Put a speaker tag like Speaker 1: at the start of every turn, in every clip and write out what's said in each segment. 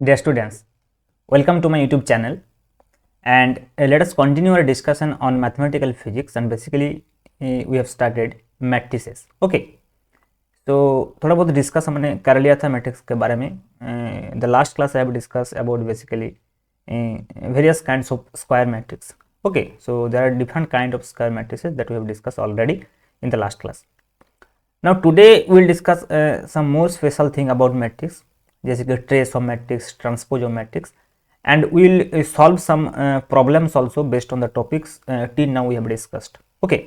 Speaker 1: Dear students, welcome to my YouTube channel and let us continue our discussion on mathematical physics and basically we have started matrices. Okay, तो थोड़ा बहुत discuss हमने कर लिया था matrix के बारे में. The last class I have discuss about basically various kinds of square matrix. Okay, so there are different kind of square matrices that we have discussed already in the last class. Now today we will discuss some more special thing about matrix, जैसे कि trace of matrix, transpose of matrix, and we will solve some problems also based on the topics till now we have discussed. Okay,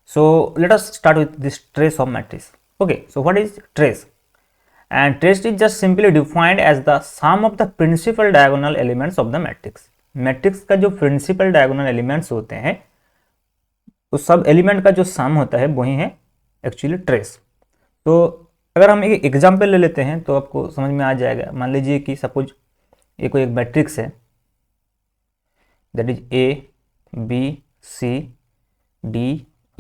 Speaker 1: so let us start with this trace of matrix. Okay, so what is trace? And trace is just simply defined as the sum of the principal diagonal elements of the matrix. Matrix का जो principal diagonal elements होते हैं उस सब element का जो सम होता है वही है एक्चुअली ट्रेस. तो अगर हम एक एग्जांपल ले लेते हैं तो आपको समझ में आ जाएगा. मान लीजिए कि सपोज ये कोई एक मैट्रिक्स है, that is A B C D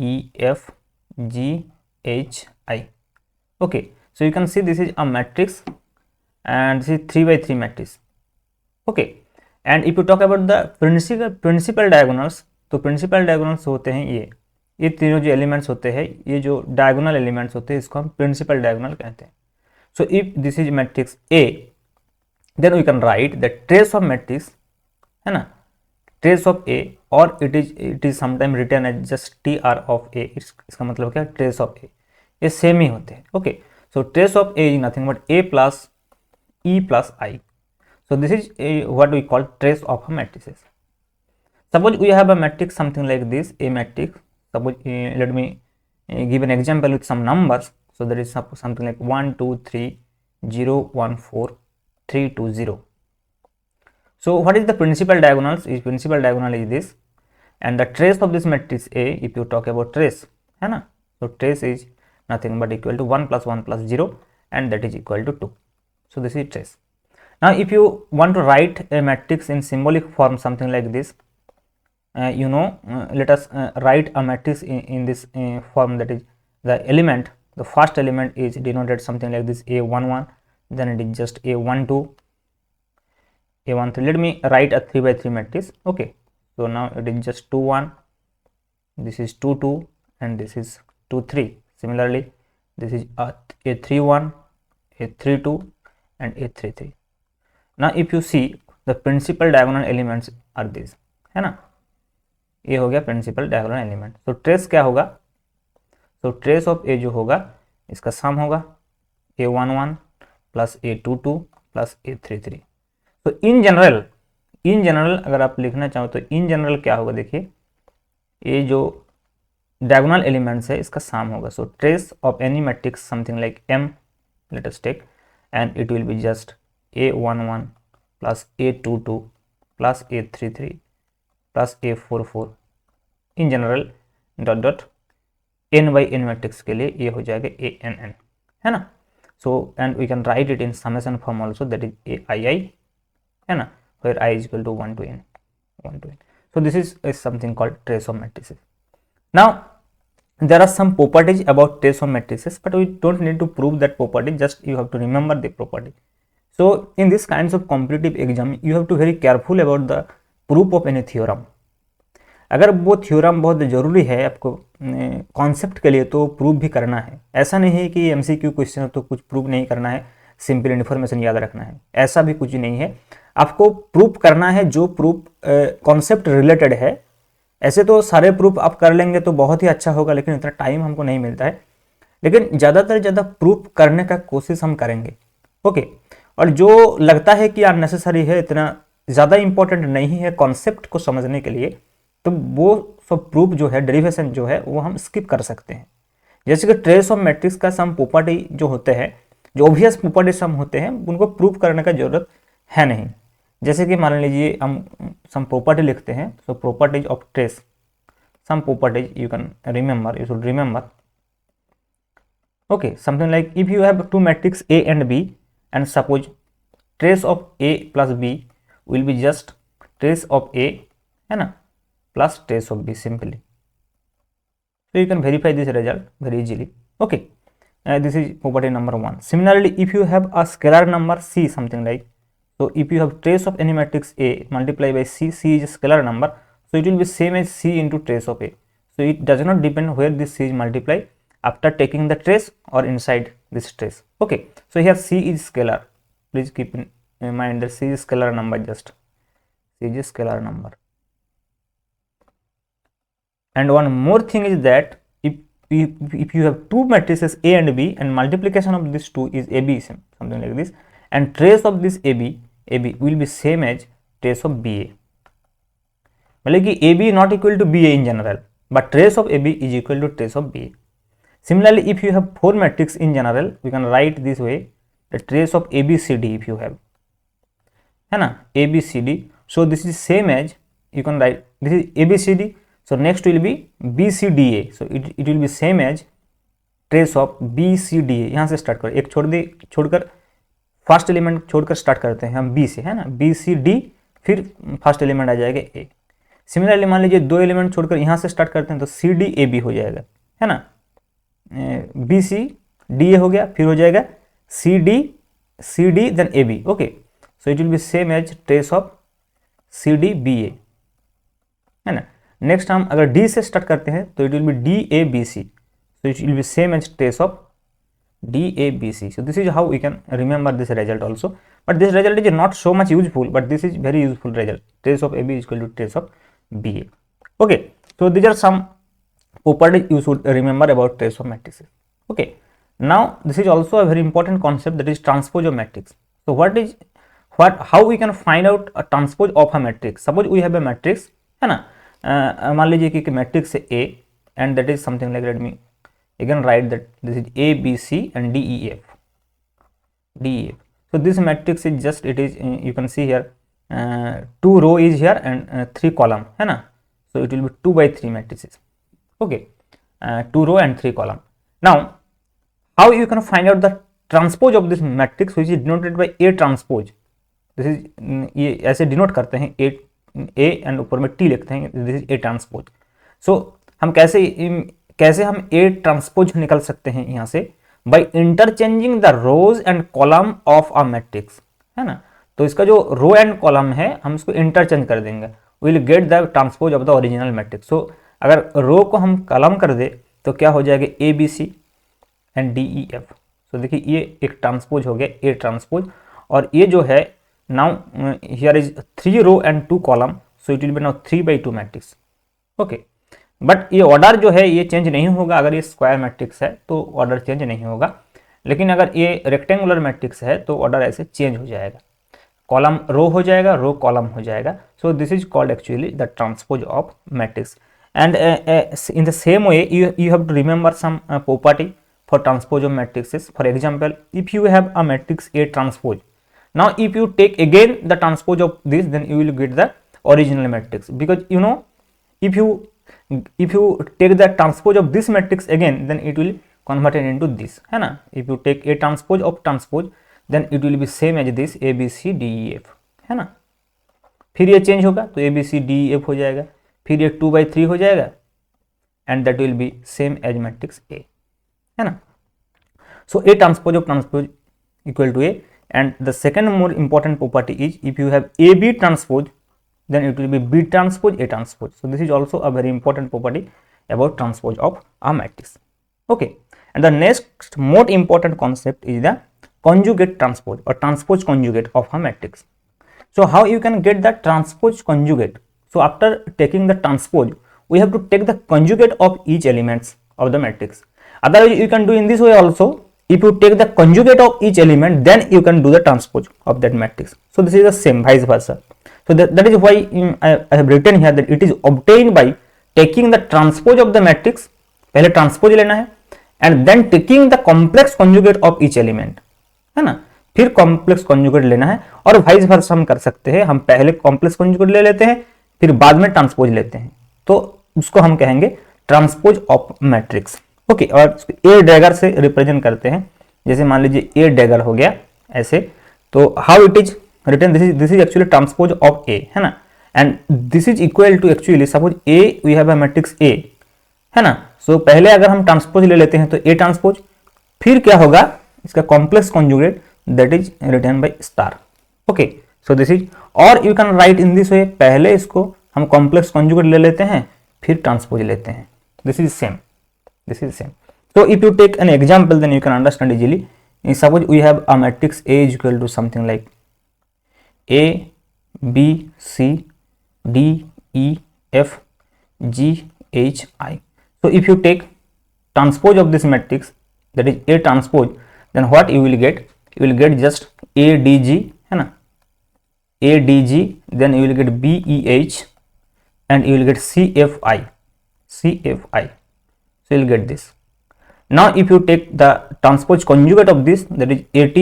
Speaker 1: E F G H I. Okay, so you can see this is a matrix and this is 3 by 3 matrix. Okay, and if you talk about the principal diagonals, तो principal diagonals होते हैं ये तीनों जो elements होते हैं, ये जो डायगोनल एलिमेंट्स होते हैं इसको हम प्रिंसिपल डायगोनल कहते हैं. So if this is matrix A then we can write the trace of matrix, है ना, ट्रेस ऑफ ए, और it is sometime return as just T R of A. इसका मतलब क्या, ट्रेस ऑफ ए. ये same ही होते हैं. Okay, so trace of A is nothing but A plus E plus I. So this is what we call trace of a matrices. Suppose we have a matrix something like this, A matrix. Suppose let me give an example with some numbers. So there is something like 1 2 3 0 1 4 3 2 0. So what is the principal diagonals? Is principal diagonal is this, and the trace of this matrix A, if you talk about trace, है ना, so trace is nothing but equal to 1 plus 1 plus 0, and that is equal to 2. So this is trace. Now if you want to write a matrix in symbolic form something like this, let us write a matrix in this form, that is the element, the first element is denoted something like this, a11, then it is just a12, a13. Let me write a 3 by 3 matrix. Okay, so now it is just 2 1, this is 2 2, and this is 2 3. Similarly, this is a 3 1, a 3 2, and a 3 3. Now if you see the principal diagonal elements are these, है ना, ये हो गया principal diagonal element. तो trace क्या होगा? तो trace of ए जो होगा इसका सम होगा a11 plus a22 plus a33. तो इन जनरल अगर आप लिखना चाहो तो इन जनरल क्या होगा, देखिए ये जो डायगोनल एलिमेंट्स है इसका सम होगा. So trace of any matrix something like m, let us take, and it will be just a11 plus a22 plus a33 plus a44 in general dot dot n by n matrix के लिए ये हो जाएगा ann, है ना. So and we can write it in summation form also, that is aii, है ना, where i is equal to 1 to n. So this is something called trace of matrices. Now there are some properties about trace of matrices, but we don't need to prove that property, just you have to remember the property. So in this kinds of competitive exam you have to very careful about the proof of any theorem. अगर वो theorem बहुत ज़रूरी है आपको concept के लिए तो prove भी करना है. ऐसा नहीं है कि एमसीक्यू क्वेश्चन तो कुछ प्रूव नहीं करना है, सिंपल इन्फॉर्मेशन याद रखना है, ऐसा भी कुछ नहीं है. आपको प्रूफ करना है जो प्रूफ कॉन्सेप्ट रिलेटेड है. ऐसे तो सारे प्रूफ आप कर लेंगे तो बहुत ही अच्छा होगा, लेकिन इतना टाइम हमको नहीं मिलता है. लेकिन ज़्यादातर ज़्यादा प्रूफ करने का कोशिश हम करेंगे. ओके, और जो लगता है कि अननेसेसरी है, इतना ज़्यादा इंपॉर्टेंट नहीं है कॉन्सेप्ट को समझने के लिए, तो वो सब प्रूफ जो है, डेरिवेशन जो है, वो हम स्किप कर सकते हैं. जैसे कि ट्रेस ऑफ मैट्रिक्स का सम प्रॉपर्टी जो होते हैं, जो ऑब्वियस प्रॉपर्टी सम होते हैं, उनको प्रूफ करने का जरूरत है नहीं. जैसे कि मान लीजिए हम सम प्रॉपर्टी लिखते हैं, so properties of trace, some properties you can remember, you should remember. Okay, something like if you have two matrix A and B, and suppose trace of A plus B will be just trace of A, है ना, plus trace of b simply. So you can verify this result very easily. Okay, this is property number 1. Similarly, if you have a scalar number c something like, So if you have trace of any matrix A multiplied by C, C is a scalar number, so it will be same as C into trace of A. So it does not depend where this C is multiplied, after taking the trace or inside this trace. Okay, so here C is scalar. Please keep in mind that C is scalar number, just C is scalar number. And one more thing is that if you have two matrices A and B and multiplication of these two is AB, something like this, and trace of this AB will be same as trace of BA. मतलब कि AB not equal to BA in general, but trace of AB is equal to trace of BA. Similarly, if you have four matrix in general, we can write this way: the trace of ABCD if you have, है ना, ABCD. So this is same as, you can write this is ABCD. So next will be BCDA. So it will be same as trace of BCDA. यहाँ से start करें, एक छोड़कर first element छोड़कर start करते हैं हम B से, है ना, BCD, फिर फर्स्ट एलिमेंट आ जाएगा A. सिमिलरली मान लीजिए दो एलिमेंट छोड़कर यहाँ से स्टार्ट करते हैं तो CDAB हो जाएगा, है ना, BCDA हो गया, फिर हो जाएगा CD then AB. Okay, so it will be same as trace of CDBA, है ना. नेक्स्ट हम अगर D से स्टार्ट करते हैं तो it will B DABC. So it will be same as trace of DABC. So this is how we can remember this result also. But this result is not so much useful, but this is very useful result. Trace of AB is equal to trace of BA. Okay. So these are some properties you should remember about trace of matrices. Okay. Now this is also a very important concept, that is transpose of matrix. So how we can find out a transpose of a matrix? Suppose we have a matrix, है ना, मान लीजिए कि matrix है A and that is something like, let me again write that this is A, B, C and D, E, F. So this matrix is just, it is, you can see here 2 row is here and 3 column, है ना. So it will be 2 by 3 matrices. Okay, 2 row and 3 column. Now how you can find out the transpose of this matrix, which is denoted by A transpose. This is, ये ऐसे denote करते हैं, A and ऊपर में T लिखते हैं, this is A transpose. सो हम कैसे हम A ट्रांसपोज निकल सकते हैं यहाँ से, by interchanging the rows and column of a matrix, है ना. तो इसका जो रो एंड कॉलम है हम इसको इंटरचेंज कर देंगे, will get the transpose of the original matrix. So अगर रो को हम कॉलम कर दे तो क्या हो जाएगा, ABC एंड DEF. सो देखिए ये एक ट्रांसपोज हो गया, A ट्रांसपोज. और ये जो है now here is 3 row and 2 column, so it will be now 3 by 2 matrix. Okay, but ये ऑर्डर जो है ये चेंज नहीं होगा. अगर ये स्क्वायर मैट्रिक्स है तो ऑर्डर चेंज नहीं होगा, लेकिन अगर ये रेक्टेंगुलर मैट्रिक्स है तो ऑर्डर ऐसे चेंज हो जाएगा, कॉलम रो हो जाएगा, रो कॉलम हो जाएगा. सो this is called actually the transpose of matrix. And in the same way you have to remember some property for transpose of matrices. For example, if you have a matrix A transpose, now if you take again the transpose of this, then you will get the original matrix, because you know if you take the transpose of this matrix again, then it will convert it into this, है ना. if you take A transpose of transpose, then it will be same as this ABCDEF, है ना. फिर ये change होगा तो ABCDEF हो जाएगा, फिर ये 2 by 3 हो जाएगा, and that will be same as matrix A, है ना. So A transpose of transpose equal to A. And the second more important property is, if you have AB transpose, then it will be B transpose A transpose. So this is also a very important property about transpose of a matrix. Okay, and the next more important concept is the conjugate transpose or transpose conjugate of a matrix. So how you can get the transpose conjugate? So after taking the transpose, we have to take the conjugate of each elements of the matrix. Otherwise you can do in this way also. If you take the conjugate of each element, then you can do the transpose of that matrix. So this is the same, vice versa. So that is why I have written here that it is obtained by taking the transpose of the matrix. पहले transpose लेना है and then taking the complex conjugate of each element, है ना. फिर complex conjugate लेना है, और vice versa हम कर सकते हैं. हम पहले complex conjugate ले लेते हैं, फिर बाद में transpose लेते हैं, तो उसको हम कहेंगे transpose of matrix. ओके, और ए डैगर से रिप्रेजेंट करते हैं. जैसे मान लीजिए ए डैगर हो गया ऐसे, तो how it is written, this is actually transpose of A, है ना. And this is equal to actually, suppose A we have a matrix A, है ना. सो पहले अगर हम ट्रांसपोज ले लेते हैं तो ए ट्रांसपोज, फिर क्या होगा इसका complex conjugate, that is written by star. Okay, so this is, और you can write in this way, पहले इसको हम कॉम्प्लेक्स कॉन्जुगेट ले लेते हैं फिर ट्रांसपोज लेते हैं. This is same, this is same. So if you take an example, then you can understand easily. Suppose we have a matrix A is equal to something like A, B, C, D, E, F, G, H, I. So if you take transpose of this matrix, that is A transpose, then what you will get? You will get just A D G, है ना? A D G, then you will get B E H, and you will get C F I, C F I. So you will get this. Now if you take the transpose conjugate of this, that is AT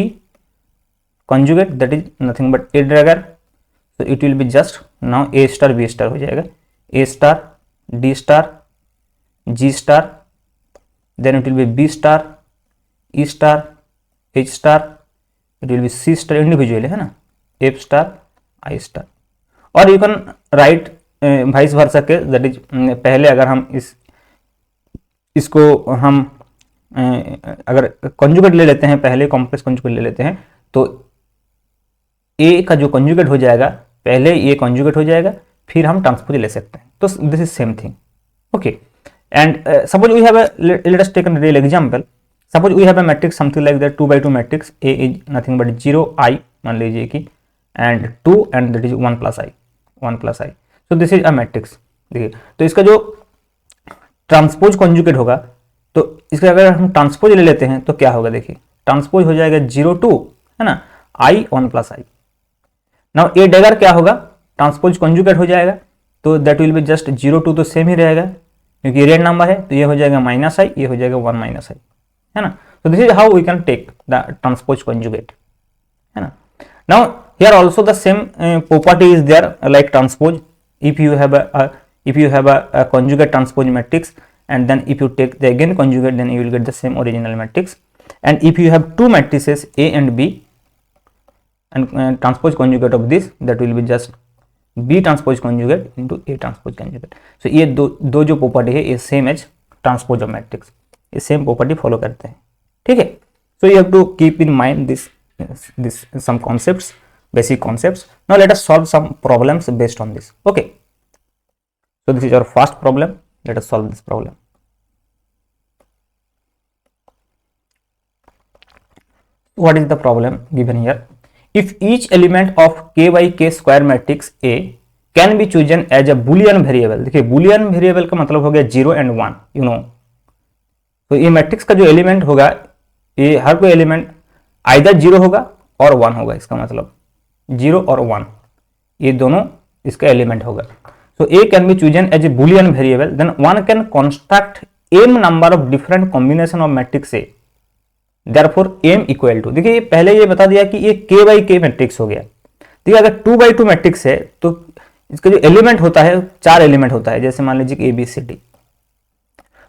Speaker 1: conjugate, that is nothing but A dagger. So it will be just now A star B star हो जाएगा, A star D star G star, then it will be B star E star H star, it will be C star individually है ना, F star I star. और you can write vice versa के, that is पहले अगर हम इसको हम अगर कॉन्जुगेट ले लेते हैं, पहले कॉम्प्लेक्स कॉन्जुगेट ले लेते हैं, तो ए का जो कॉन्जुगेट हो जाएगा, पहले ये कॉन्जुगेट हो जाएगा फिर हम ट्रांसपोज ले सकते हैं. तो this is same thing. Okay, and suppose we have a, let us take an real example. Suppose we have a matrix something like that 2 by 2 matrix. A is nothing but 0 i मान लीजिए कि, and 2 and that is 1 plus i, 1 plus i. So this is a matrix. देखिए, तो इसका जो transpose conjugate होगा, तो इसका अगर हम ट्रांसपोज ले लेते हैं तो क्या होगा, देखिए ट्रांसपोज हो जाएगा 0 2, है ना, i 1 plus i. Now A dagger क्या होगा, ट्रांसपोज कॉन्जुगेट हो जाएगा, तो दैट विल बी जस्ट 0 2, तो सेम ही रहेगा क्योंकि रियल नंबर है, तो ये हो जाएगा -i, ये हो जाएगा 1 - i, है ना. तो this is how we can take the transpose conjugate, है ना. Now here also the same property is there like transpose. If you have a conjugate transpose matrix, and then if you take the again conjugate, then you will get the same original matrix. And if you have two matrices A and B, and transpose conjugate of this, that will be just B transpose conjugate into A transpose conjugate. So ये दो जो property है, ये same as transpose of matrix, ये same property follow करते हैं. ठीक है. So you have to keep in mind this some concepts, basic concepts. Now let us solve some problems based on this. Okay, so this is our first problem. Let us solve this problem. What is the problem given here? If each element of k by k square matrix A can be chosen as a boolean variable. देखिए boolean variable का मतलब हो गया 0 and 1, you know. तो ये matrix का जो element होगा, ये हर कोई एलिमेंट आइदर 0 होगा और 1 होगा. इसका मतलब 0 और 1 ये दोनों इसका एलिमेंट होगा. So A can be chosen as a boolean variable, then one can construct m number of different combination of matrix A. Therefore m equal to, देखिए पहले ये बता दिया कि ये k by k मैट्रिक्स हो गया. देखिए अगर 2 by 2 मैट्रिक्स है तो इसका जो एलिमेंट होता है 4 एलिमेंट होता है, जैसे मान लीजिए ABCD.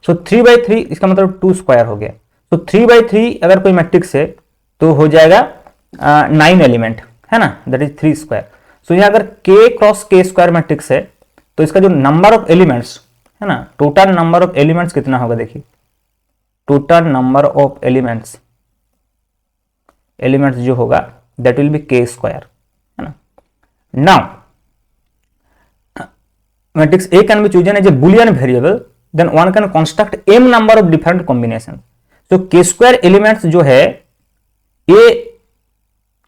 Speaker 1: सो 3 by 3 इसका मतलब 2 स्क्वायर हो गया. तो 3 by 3 अगर कोई मैट्रिक्स है तो हो जाएगा 9 एलिमेंट, है ना, दैट इज 3 स्क्वायर. सो यहाँ अगर k cross k square matrix है तो इसका जो नंबर ऑफ एलिमेंट्स है ना, टोटल नंबर ऑफ एलिमेंट्स कितना होगा, देखिए टोटल नंबर ऑफ एलिमेंट्स जो होगा that will be k square, है ना. Now matrix A can be chosen as a Boolean variable, then one can construct m number of different combination. तो k square elements जो है, ये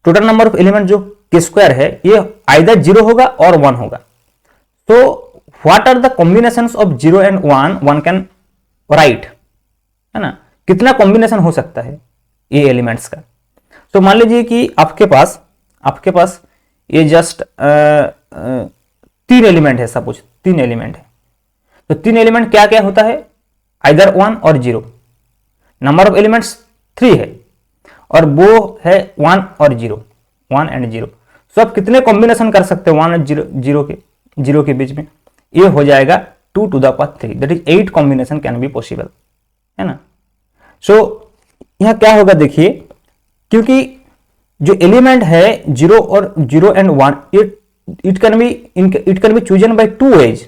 Speaker 1: total number of element जो k square है, ये either 0 होगा और 1 होगा. तो what are the combinations of 0 and 1 one can write, है ना, कितना कॉम्बिनेशन हो सकता है ये एलिमेंट्स का. तो मान लीजिए कि आपके पास ये जस्ट 3 एलिमेंट है, सपोज 3 एलिमेंट है. तो 3 एलिमेंट क्या क्या होता है, आइदर 1 और 0. नंबर ऑफ एलिमेंट्स 3 है और वो है 1 और 0, 1 and 0. सो आप कितने कॉम्बिनेशन कर सकते हैं 1 और 0 के बीच में, ये हो जाएगा 2 to the power 3, that is 8 combination can be possible, है ना. सो यहाँ क्या होगा, देखिए क्योंकि जो एलिमेंट है 0 and 1, it can be chosen by 2 ways.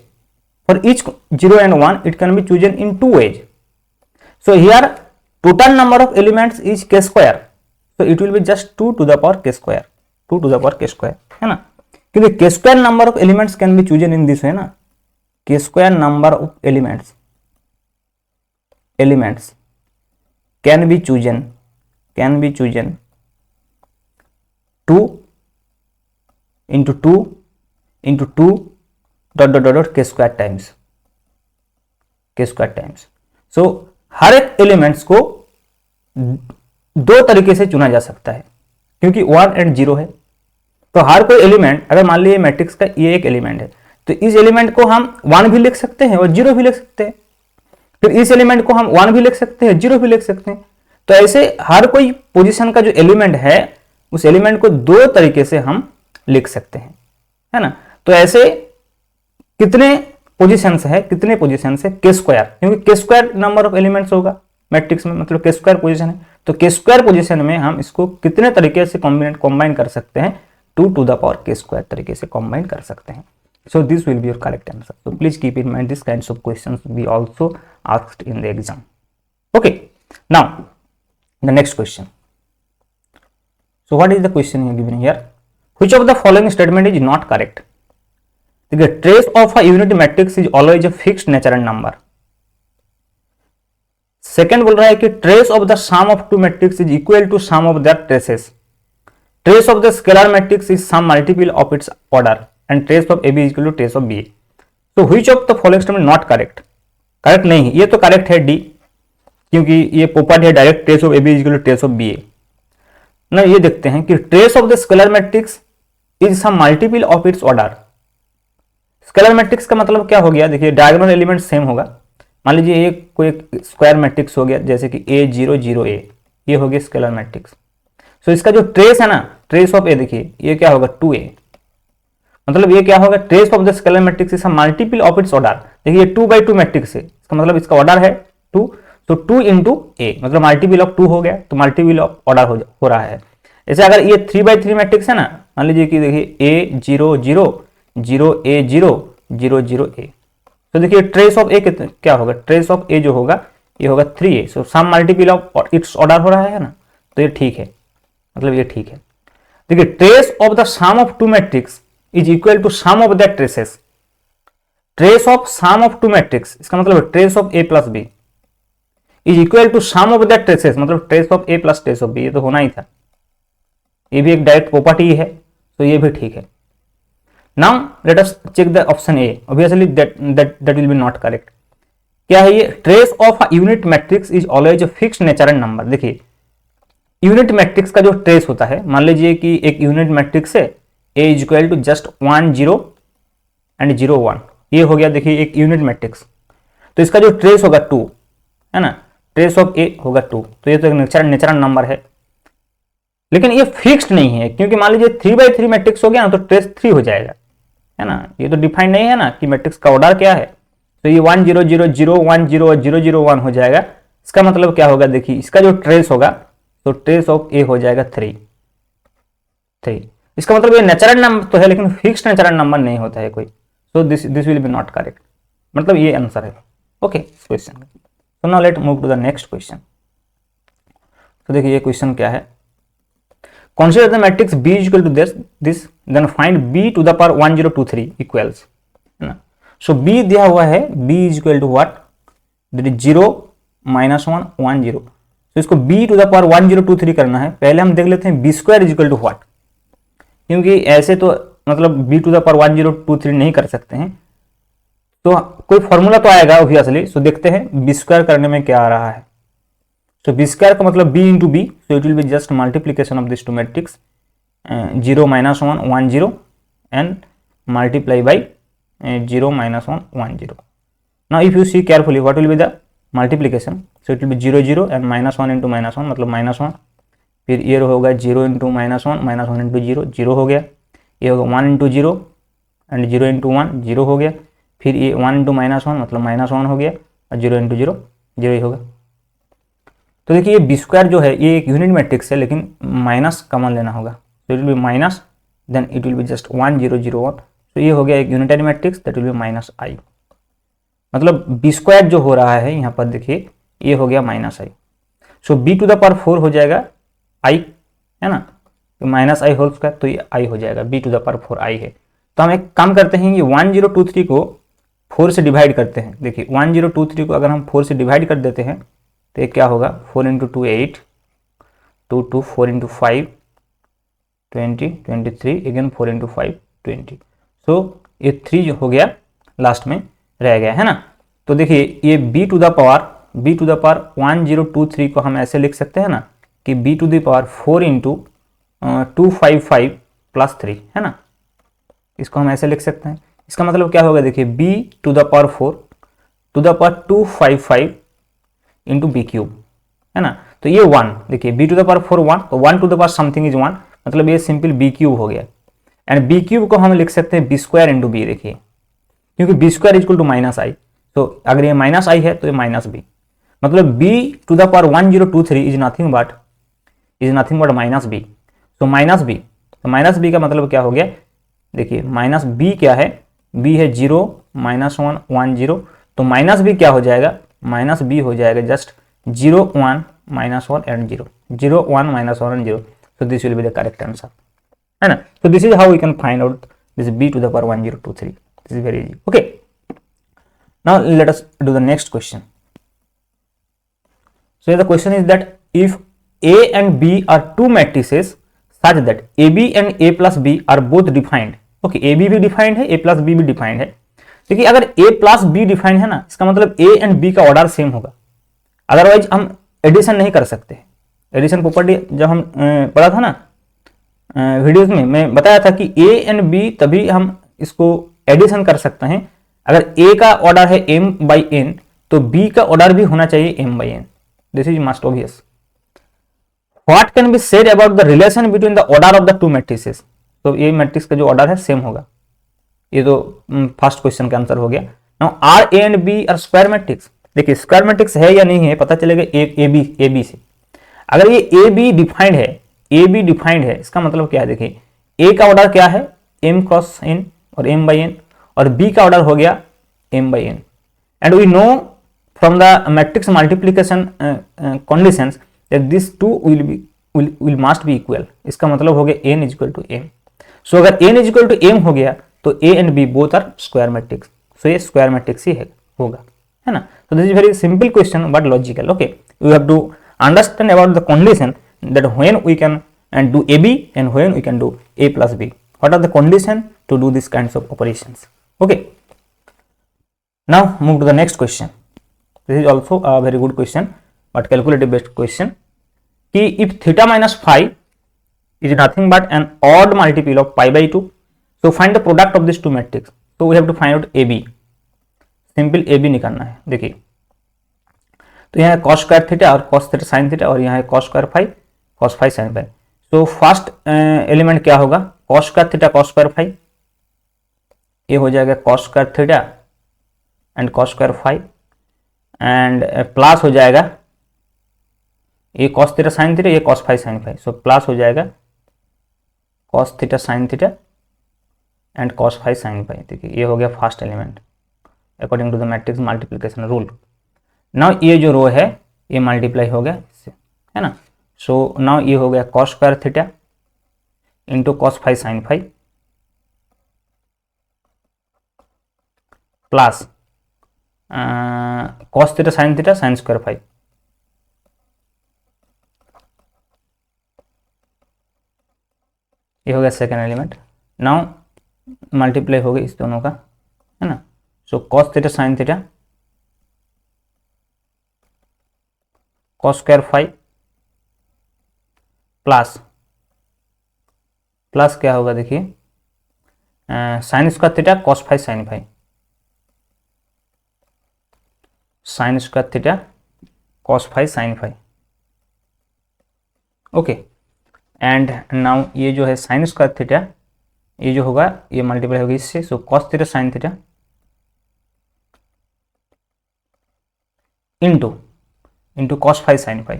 Speaker 1: For each 0 and 1 it can be chosen in 2 ways. So here total number of elements is k square, so it will be just 2 to the power k square, 2 to the power k square, है ना, क्योंकि k square number of elements can be chosen in this way ना, k square number of elements can be chosen 2 into 2 dot k square times. So हर एक elements को दो तरीके से चुना जा सकता है, क्योंकि 1 and 0 है। तो हर कोई एलिमेंट, अगर मान लीजिए मैट्रिक्स का ये एक एलिमेंट है, तो इस एलिमेंट को हम 1 भी लिख सकते हैं और 0 भी लिख सकते हैं, फिर इस एलिमेंट को हम 1 भी लिख सकते हैं, 0 भी लिख सकते हैं। तो ऐसे हर कोई पोजीशन का जो एलिमेंट है, उस एलिमेंट को दो तरीके से हम लिख सकते हैं, है ना। तो ऐसे कितने पोजीशंस है के स्क्वायर, क्योंकि के स्क्वायर नंबर ऑफ एलिमेंट्स होगा मैट्रिक्स में, मतलब के स्क्वायर पोजीशन है। तो के स्क्वायर पोजीशन में हम इसको कितने तरीके से कंबाइन कर सकते हैं, 2 to the power k square तरीके से कंबाइन कर सकते हैं। So this will be your correct answer. So please keep in mind this kinds of questions be also asked in the exam. Okay, now the next question. So what is the question given here? Which of the following statement is not correct? देखिए, trace of a unit matrix is always a fixed natural number. Second बोल रहा है कि trace of the sum of two matrix is equal to sum of their traces. Trace of the scalar matrix is some multiple of its order and trace of A B is equal to trace of B. तो which of the following statement not correct? Correct नहीं है, ये तो correct है D, क्योंकि ये property है direct trace of A B is equal to trace of B. ना ये देखते हैं कि trace of the scalar matrix is some multiple of its order. Scalar matrix का मतलब क्या हो गया? देखिए, डायगोनल एलिमेंट सेम होगा। मान लीजिए कोई स्क्वायर मैट्रिक्स हो गया, जैसे कि A0 ये हो गया स्केलर मैट्रिक्स। सो इसका जो ट्रेस है ना, ट्रेस ऑफ ए, देखिए ये क्या होगा 2a, मतलब ये क्या होगा? Trace of the scalar matrix is multiple of its order. देखिए 2/2 मैट्रिक्स है, इसका मतलब इसका ऑर्डर है 2, तो 2 into a मतलब मल्टीपल ऑफ 2 हो गया, तो मल्टीपल ऑफ ऑर्डर हो रहा है। जैसे अगर ये 3/3 मैट्रिक्स है ना, मान लीजिए कि देखिए A0 0 0 A 0 0 0 A, तो देखिए ट्रेस ऑफ ए क्या होगा? ट्रेस ऑफ ए जो होगा ये होगा 3a। So some multiple of its order हो रहा है ना, तो ये ठीक है, मतलब ये ठीक है। देखिए, trace of the sum of two matrix is equal to sum of that traces. Trace of sum of two matrix, इसका मतलब trace of A plus B is equal to sum of that traces, मतलब trace of A plus trace of B. ये तो होना ही था, ये भी एक डायरेक्ट प्रॉपर्टी है, तो ये भी ठीक है। Now let us check the option A. Obviously that will be not correct. क्या है ये? Trace of a unit matrix is always a fixed natural number। देखिए, यूनिट मैट्रिक्स का जो ट्रेस होता है, मान लीजिए कि एक यूनिट मैट्रिक्स है A is equal to just 1 0 and 0 1, ये हो गया देखिए एक यूनिट मैट्रिक्स। तो इसका जो ट्रेस होगा 2 है ना, ट्रेस ऑफ A होगा 2, तो ये तो एक नेचुरल नंबर है। लेकिन ये फिक्स्ड नहीं है, क्योंकि मान लीजिए 3/3 मैट्रिक्स हो गया ना, तो ट्रेस 3 हो जाएगा, है ना। ये तो डिफाइंड नहीं है ना कि मैट्रिक्स का ऑर्डर क्या है, तो ये 1 0 0 0 1 0 0 0 1 हो जाएगा। इसका मतलब क्या होगा? देखिए, इसका जो ट्रेस होगा, तो ट्रेस ऑफ ए हो जाएगा 3। इसका मतलब ये नेचुरल नंबर तो है, लेकिन फिक्स्ड नेचुरल नंबर नहीं होता है कोई। So this will be not correct, मतलब ये आंसर है। Okay question. So now let move to the next question. तो देखिए ये क्वेश्चन क्या है? Consider the matrix B is equal to this, then find B to the power 1 0 2 3 equals, है ना। So B दिया हुआ है, B is equal to what? That is 0 -1 1 0। तो इसको B to the power 1 0 2 3 करना है। पहले हम देख लेते हैं B square is equal to what, क्योंकि ऐसे तो मतलब B to the power 1 0 2 3 नहीं कर सकते हैं, तो कोई फॉर्मूला तो आएगा ऑब्वियसली। सो देखते हैं B square करने में क्या आ रहा है। So B square का मतलब B into B, so it will be just multiplication of these two matrix 0 -1 1 0 and multiply by 0 -1 1 0। Now if you see carefully what will be the multiplication, so it will be 0 0 and -1 into -1 मतलब -1, फिर ये होगा 0 into -1 -1 into 0 0 हो गया, ये होगा 1 into 0 and 0 into 1 0 हो गया, फिर ये 1 into -1 मतलब -1 हो गया और 0 into 0 0 ही होगा। तो देखिए ये बी स्क्वायर जो है ये एक यूनिट मैट्रिक्स है, लेकिन माइनस कॉमन लेना होगा, तो it will be minus, then it will be just 1 0 0 1। तो ये हो गया एक unitary matrix, that will be -i, मतलब बी स्क्वायर जो हो रहा है यहाँ पर देखिए ये हो गया -i। So b to the power 4 हो जाएगा i, है ना, माइनस आई होल स्क्वायर, तो ये आई हो जाएगा, b टू द पावर 4 आई है। तो हम एक काम करते हैं, ये 1023 को 4 से डिवाइड करते हैं। देखिए 1023 को अगर हम 4 से डिवाइड कर देते हैं तो ये क्या होगा, 4 इंटू 2 8, 2 2 4 इंटू 5 20 23, अगेन 4 इंटू 5 20। सो ये 3 जो हो गया लास्ट में रह गया है ना। तो देखिए ये b टू द पावर 1023 को हम ऐसे लिख सकते हैं ना कि b to the power 4 into 255 plus 3 है ना, इसको हम ऐसे लिख सकते हैं। इसका मतलब क्या होगा, देखिए b to the power 4 to the power 255 into B cube है ना। तो ये 1, देखिए b टू द पावर 4 1, तो 1 to the power something is 1, मतलब ये सिंपल बी क्यूब हो गया। एंड बी क्यूब को हम लिख सकते हैं बी स्क्वायर इंटू बी, देखिए क्योंकि B square equal to minus I, तो अगर ये माइनस आई है तो ये माइनस बी, मतलब b to the power 1023 is nothing but minus B. तो माइनस बी, तो माइनस बी का मतलब क्या हो गया, देखिए माइनस बी क्या है, b है 0 -1 1 0, तो माइनस बी क्या हो जाएगा, माइनस बी हो जाएगा just 0 1 -1 and 0 0 1 -1 and 0। so this will be the correct answer है ना। so this is how we can find out this b to the power 1023, this is very easy। okay, now let us do the next question। so the question is that if a and b are two matrices such that ab and a plus b are both defined, okay, ab भी defined है, a plus b भी defined है। देखिए अगर a plus b defined है ना, इसका मतलब a and b का ऑर्डर सेम होगा, अदरवाइज हम एडिशन नहीं कर सकते। एडिशन प्रॉपर्टी जब हम पढ़ा था ना वीडियोस में, मैं बताया था कि a एंड b तभी हम इसको एडिशन कर सकते हैं अगर a का ऑर्डर है m by n, तो b का ऑर्डर भी होना चाहिए m by n। This is must obvious. What can be said about the relation between the order of the two matrices, तो ये मैट्रिक्स का जो ऑर्डर है सेम होगा। ये तो फर्स्ट क्वेश्चन का आंसर हो गया। Now are A and B are square matrix, देखिए स्क्वायर मैट्रिक्स है या नहीं है पता चलेगा ए बी से। अगर ये ए बी डिफाइंड है, इसका मतलब क्या है, देखिए ए का ऑर्डर क्या है m क्रॉस n और m by n, और b का ऑर्डर हो गया m by n, and we know from the matrix multiplication conditions that this two will must be equal. इसका मतलब हो गया n is equal to m। So अगर n is equal to m हो गया तो a and b both are square matrix, so ये square matrix ही होगा, है ना। so this is very simple question but logical। okay, you have to understand about the condition that when we can and do AB and when we can do A plus B, what are the condition to do these kinds of operations। okay, now move to the next question। this is also a very good question but calculative based question कि if theta minus phi is nothing but an odd multiple of pi by 2, so find the product of these two matrix। so we have to find out AB, simple A B निकालना है। देखिए तो यहाँ है cos square theta और cos theta sine theta, और यहाँ है cos square phi cos phi sine phi. तो फर्स्ट एलिमेंट क्या होगा, cos square theta cos square phi, ये हो जाएगा cos square theta and cos square phi, and plus हो जाएगा ये कॉस थीटा साइन थीटा, ये cos phi sine phi, so plus हो जाएगा cos theta sine theta and cos phi sine phi. देखिए ये हो गया first element according to the matrix multiplication rule. Now ये जो रो है ये मल्टीप्लाई हो गया इससे, है ना। सो नाउ ये हो गया cos square theta into cos phi sine phi plus cos theta sine square phi. ये हो गया सेकेंड एलिमेंट। नाउ मल्टीप्लाई हो गया इस दोनों का, है ना। So cos theta sine theta cos square phi plus क्या होगा, देखिए sine square theta cos phi sine phi, sine square theta cos phi sine phi. Okay, and now ये जो है साइन स्क्वायर थीटा, ये जो होगा ये मल्टीप्लाई होगी इससे, so cos theta sine theta into cos phi sine phi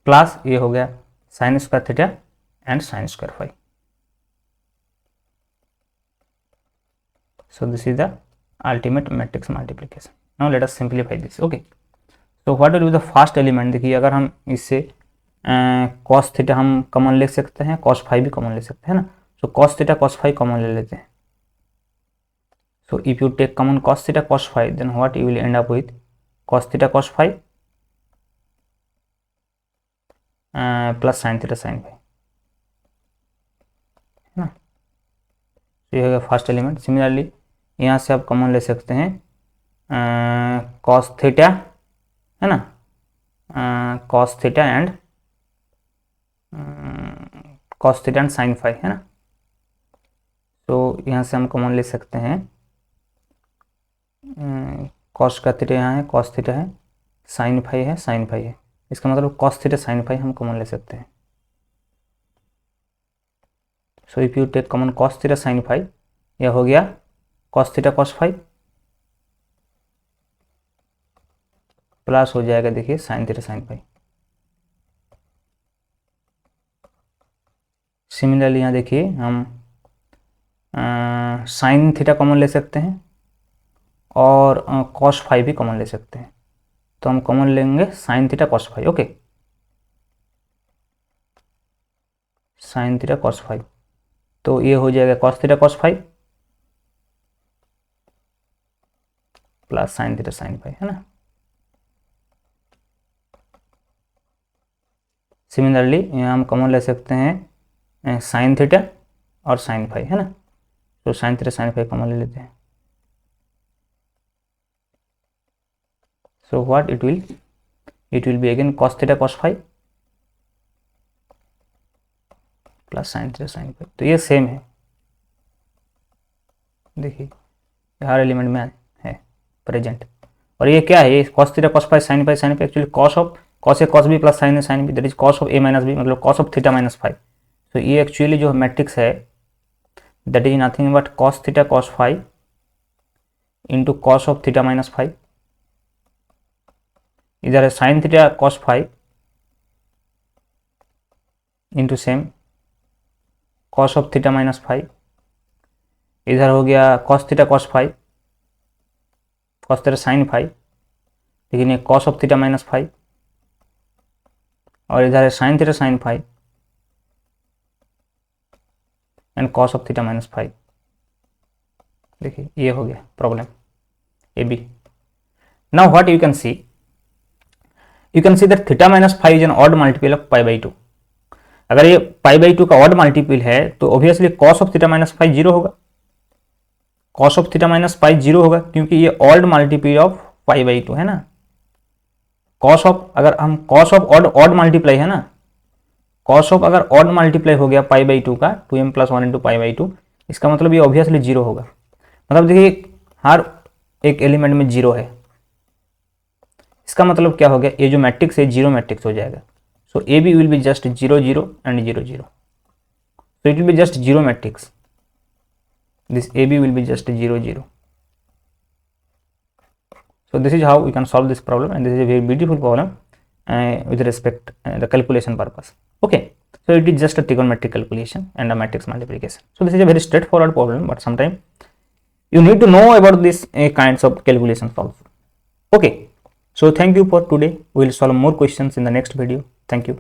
Speaker 1: plus ये हो गया sine square theta and sine square phi. So this is the ultimate matrix multiplication। now let us simplify this। okay, तो what will be the first element, देखिए अगर हम इससे cos theta हम common ले सकते हैं, कॉस फाइव भी कॉमन ले सकते हैं ना, so cos theta cos five common ले लेते हैं। So if you take common cos theta cos five then what you will end up with cos theta cos five plus sine theta sine five, है ना। तो ये हो गया first element. Similarly यहाँ से आप कॉमन ले सकते हैं कॉस थीटा, है ना, cos theta and cos theta and sine five, है ना। तो यहाँ से हम कॉमन ले सकते हैं कॉस का थीटा यहाँ है, कॉस थीटा है, साइन फाइव है, साइन फाइव है, इसका मतलब कॉस थीटा साइन फाइव हम कॉमन ले सकते हैं। So if you take common cos theta sine five, यह हो गया cos theta cos five plus हो जाएगा देखिए sine theta sine five. Similarly यहाँ देखिए हम साइन थीटा कॉमन ले सकते हैं और कॉस फाइव भी कॉमन ले सकते हैं। तो हम कॉमन लेंगे sign theta cos five, okay, sign theta cos five, तो ये हो जाएगा cos theta cos five plus sine theta sine five, है ना। सिमिलरली यहाँ हम कॉमन ले सकते हैं साइन थीटा और साइन फाइव, है ना। तो sign theta sine five common ले लेते हैं। So what it will be again cos theta cos five plus sine theta sine five. तो ये सेम है, देखिए हर एलिमेंट में है प्रेजेंट। और ये क्या है, ये cos theta cos five sine five actually cos of cos A cos B plus sine A sine B, that is cos of A minus B, मतलब cos of theta minus five. तो ये actually जो matrix है that is nothing but cos theta cos five into cos of theta minus five, इधर है sine theta cos five into same cos of theta minus five, इधर हो गया cos theta cos five cos theta sine five, लेकिन ये cos of theta minus five, और इधर है sine theta sine five and cos of theta minus five. देखिए ये हो गया problem A B. Now what you can see that theta minus five is an odd multiple of pi by two. अगर ये पाई बाई टू का odd multiple है तो obviously cos of theta minus five zero होगा, cos of theta minus five zero होगा क्योंकि ये odd multiple of pi by two है ना। कॉस ऑफ अगर हम कॉस ऑफ ऑड मल्टीप्लाई है ना, कॉस ऑफ अगर ऑड मल्टीप्लाई हो गया पाई बाई टू का 2m plus one into pi by two, इसका मतलब ये ऑब्वियसली जीरो होगा। मतलब देखिए हर एक एलिमेंट में जीरो है, इसका मतलब क्या हो गया, ये जो मैट्रिक्स है जीरो मैट्रिक्स हो जाएगा। So A B will be just zero zero and zero zero, so it will be just zero matrix, this A B will be just zero zero. So this is how we can solve this problem, and this is a very beautiful problem with respect the calculation purpose. Okay, so it is just a trigonometric calculation and a matrix multiplication. So this is a very straightforward problem, but sometimes you need to know about this kinds of calculations also. Okay, so thank you for today. We will solve more questions in the next video. Thank you.